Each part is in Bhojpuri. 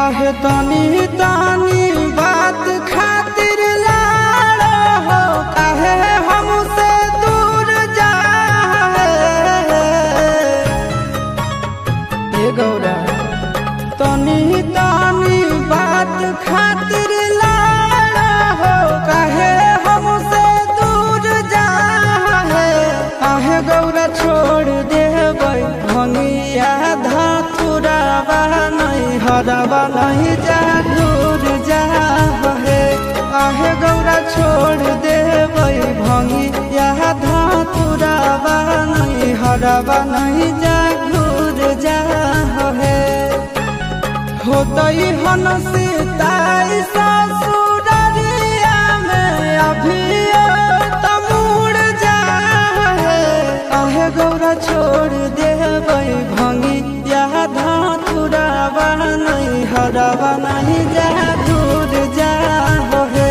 आहे तनी तनी बात खातिर लाड़ो हो, काहे हमसे दूर जाए ए गौरा। तनी तनी बात खातिर लाड़ो हो, काहे हमसे दूर जाए। आहे गौरा छोड़ देबै भंगिया धतुरावा नहीं हरवा नहीं जा दूर जा हे। आहे गौरा छोड़ देबै भंगिया धतुरावा नहीं हरवा नहीं जा दूर जा हे। होतई हन सीताई ससुररिया में अभी तमुड़ जा हे। आहे गौरा छोड़ देबै भंगिया धतुरावा नहीं हरवा नहीं जा दूर जा हे।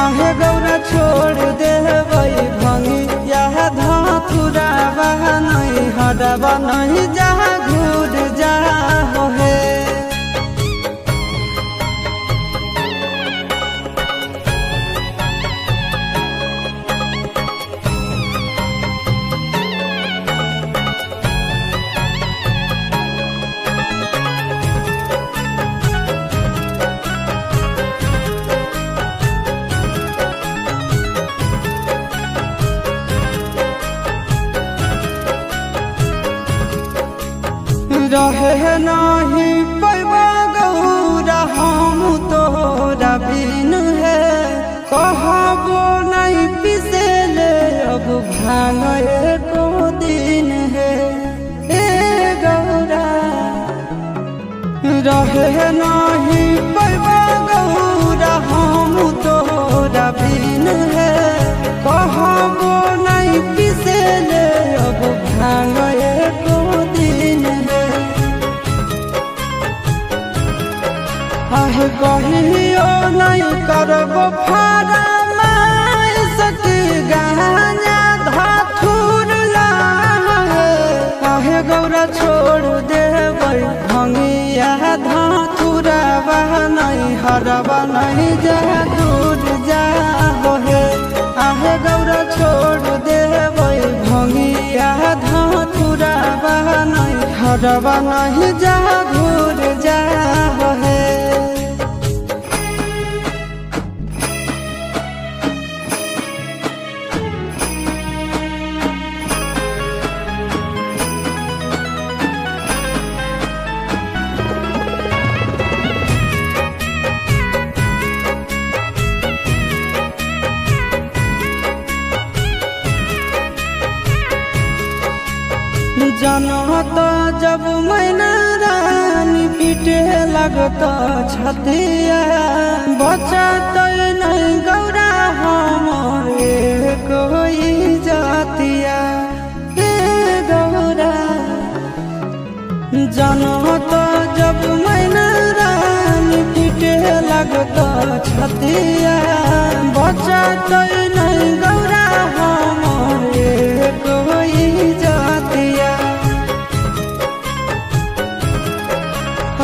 आहे गौरा छोड़ देबै भंगिया धतुरावा नहीं हरवा नहीं जा दूर जा हे। रहे नहीं पैबा गौरा हम तोरा बिन है। कहबो नहीं पिसे ले अब भांग एको दिन है ए गौरा। रहे नहीं पैबा गौरा हम तोरा बिन है। कहबो नहीं पिसे ले अब भांग एको दिन है। आहे कहियो नहीं करबो फरमाइश की गाना धतुर लाहे। आहे गौरा छोड़ देबै भंगिया धतुरावा नहीं हरवा नहीं जा दूर जा हे। आहे गौरा छोड़ देबै भंगिया धतुरावा नहीं हरवा नहीं जा दूर जा हे। जनत जब मैना रानी पीटे लगत छतिया। बचत नहीं गौरा हमारे कोई जातिया ए गौरा। जनत जब मैना रानी पीटे लगत छतिया। बचत नहीं गौरा हमारे कोई जातिया।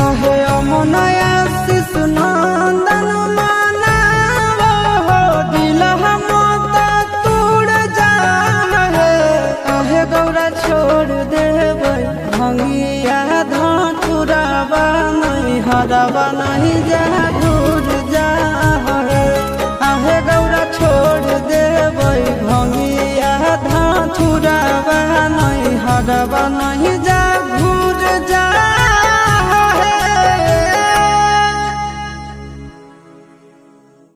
आहे अमनया शिशु नंदन मनावो हो, दिल हम तोड़ जा हे। आहे गौरा छोड़ देबै भंगिया धतुरावा नहीं हरवा नहीं जा दूर जा हे। आहे गौरा छोड़ देबै भंगिया धतुरावा नहीं हरवा नहीं